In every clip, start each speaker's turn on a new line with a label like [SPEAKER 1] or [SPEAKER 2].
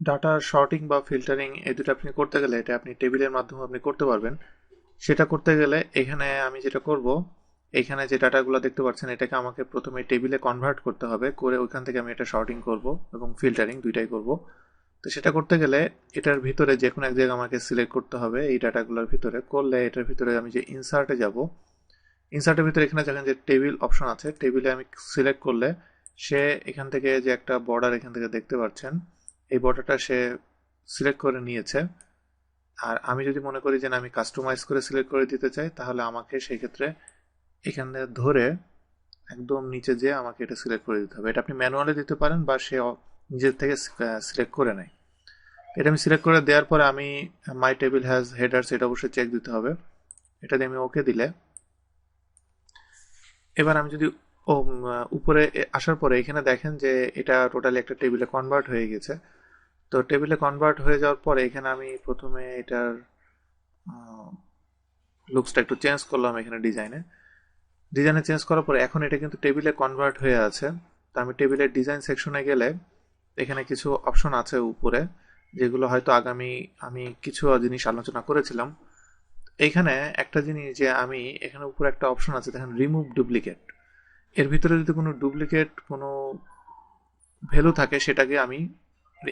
[SPEAKER 1] Data sorting বা filtering এই দুটো আপনি করতে গেলে এটা আপনি টেবিলের মাধ্যমে আপনি করতে পারবেন। সেটা করতে গেলে এখানে আমি যেটা করব, এখানে যে ডাটাগুলো দেখতে পাচ্ছেন এটাকে আমাকে প্রথমে টেবিলে কনভার্ট করতে হবে, করে ওইখান থেকে আমি এটা শর্টিং করব এবং ফিল্টারিং দুইটাই করব। তো সেটা করতে গেলে এটার ভিতরে যে কোনো এক জায়গায় আমাকে সিলেক্ট করতে হবে, এই ডাটাগুলোর ভিতরে করলে এটার ভিতরে আমি যে ইনসার্টে যাব, ইনসার্টের ভিতরে এখানে দেখেন যে টেবিল অপশন আছে, টেবিলে আমি সিলেক্ট করলে সে এখান থেকে যে একটা বর্ডার এখান থেকে দেখতে পাচ্ছেন, এই বর্ডারটা সে সিলেক্ট করে নিয়েছে। আর আমি যদি মনে করি যে না আমি কাস্টমাইজ করে সিলেক্ট করে দিতে চাই, তাহলে আমাকে সেই ক্ষেত্রে এখানে ধরে একদম নিচে যেয়ে আমাকে এটা সিলেক্ট করে দিতে হবে। এটা আপনি ম্যানুয়ালি দিতে পারেন বা সে নিজের থেকে সিলেক্ট করে নেয়। এটা আমি সিলেক্ট করে দেওয়ার পরে আমি মাই টেবিল হ্যাজ হেডার্স এটা অবশ্যই চেক দিতে হবে। এটা দিয়ে আমি ওকে দিলে এবার আমি যদি উপরে আসার পরে এখানে দেখেন যে এটা টোটালি একটা টেবিলে কনভার্ট হয়ে গেছে। তো টেবিলে কনভার্ট হয়ে যাওয়ার পরে এখানে আমি প্রথমে এটার লুকসটা একটু চেঞ্জ করলাম। এখানে ডিজাইনে চেঞ্জ করার পরে এখন এটা কিন্তু টেবিলে কনভার্ট হয়ে আছে। তো আমি টেবিলের ডিজাইন সেকশনে গেলে এখানে কিছু অপশন আছে উপরে, যেগুলো হয়তো আমি কিছু জিনিস আলোচনা করেছিলাম। এইখানে একটা জিনিস যে আমি এখানে উপরে একটা অপশন আছে দেখেন, রিমুভ ডুপ্লিকেট। এর ভিতরে যদি কোনো ডুপ্লিকেট কোনো ভ্যালু থাকে সেটাকে আমি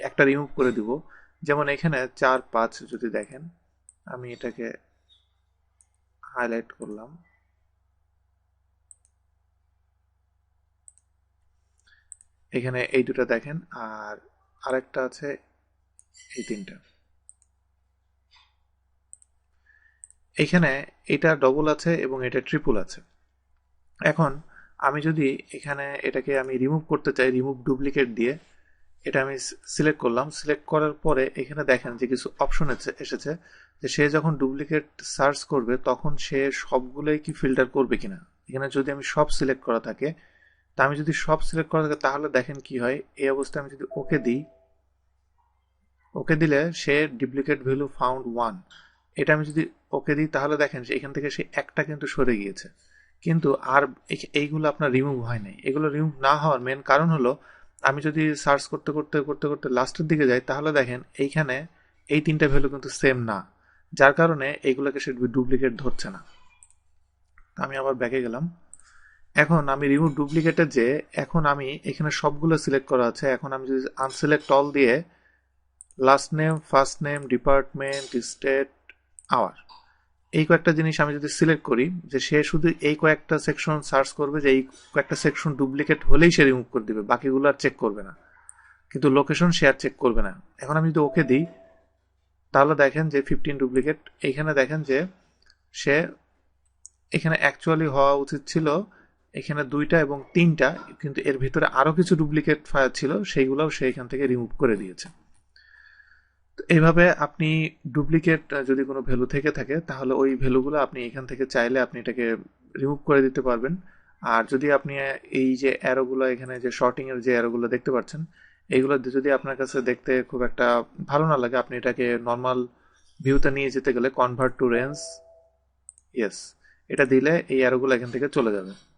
[SPEAKER 1] একটা রিমুভ করে দিব। যেমন এখানে 4 5 যদি দেখেন, আমি এটাকে হাইলাইট করলাম। এখানে এই দুটো দেখেন, আর আরেকটা আছে এই তিনটা। এখানে এটা ডবল আছে এবং এটা ট্রিপল আছে। এখন আমি যদি এখানে এটাকে আমি রিমুভ করতে চাই রিমুভ ডুপ্লিকেট দিয়ে, এটা আমি সিলেক্ট করলাম। সিলেক্ট করার পরে এখানে দেখেন যে কিছু অপশন এসেছে যে সে যখন ডুপ্লিকেট সার্চ করবে তখন সে সবগুলোই কি ফিল্টার করবে কিনা। এখানে যদি আমি সব সিলেক্ট করা থাকে, তা আমি যদি সব সিলেক্ট করা থাকে তাহলে দেখেন কি হয়। এই অবস্থায় আমি যদি ওকে দিই, ওকে দিলে সে ডুপ্লিকেট ভ্যালু ফাউন্ড 1, এটা আমি যদি ওকে দিই তাহলে দেখেন যে এখান থেকে সে একটা কিন্তু সরে গিয়েছে। কিন্তু আর এইগুলো আপনার রিমুভ হয় নাই। এগুলো রিমুভ না হওয়ার মেন কারণ হলো আমি যদি সার্চ করতে করতে করতে করতে লাস্টের দিকে যাই তাহলে দেখেন এইখানে এই তিনটা ভ্যালু কিন্তু সেম না, যার কারণে এইগুলোকে সে ডুপ্লিকেট ধরছে না। আমি আবার ব্যাকে গেলাম। এখন আমি রিমুভ ডুপ্লিকেটে যে এখন আমি এখানে সবগুলো সিলেক্ট করা আছে, এখন আমি যদি আনসিলেক্ট অল দিয়ে last name first name department state hour এই কয়েকটা জিনিস আমি যদি সিলেক্ট করি, যে সে শুধু এই কয়েকটা সেকশন সার্চ করবে, যে এই কয়েকটা সেকশন ডুপ্লিকেট হলেই সে রিমুভ করে দিবে, বাকিগুলো আর চেক করবে না। কিন্তু লোকেশন সে আর চেক করবে না। এখন আমি যদি ওকে দিই তাহলে দেখেন যে 15 ডুপ্লিকেট। এইখানে দেখেন যে সে এখানে অ্যাকচুয়ালি হওয়া উচিত ছিল এখানে 2টা এবং 3টা, কিন্তু এর ভিতরে আরো কিছু ডুপ্লিকেট ফাইল ছিল, সেইগুলোও সে এখান থেকে রিমুভ করে দিয়েছে। তো এইভাবে আপনি ডুপ্লিকেট যদি কোনো ভ্যালু থেকে থাকে তাহলে ওই ভ্যালুগুলো আপনি এখান থেকে চাইলে আপনি এটাকে রিমুভ করে দিতে পারবেন। আর যদি আপনি এই যে অ্যারোগুলো এখানে যে শর্টিং এর যে অ্যারোগুলো দেখতে পাচ্ছেন, এইগুলো যদি আপনার কাছে দেখতে খুব একটা ভালো না লাগে, আপনি এটাকে নর্মাল ভিউতে নিয়ে যেতে গেলে কনভার্ট টু রেঞ্জ, ইয়েস, এটা দিলে এই অ্যারোগুলো এখান থেকে চলে যাবে।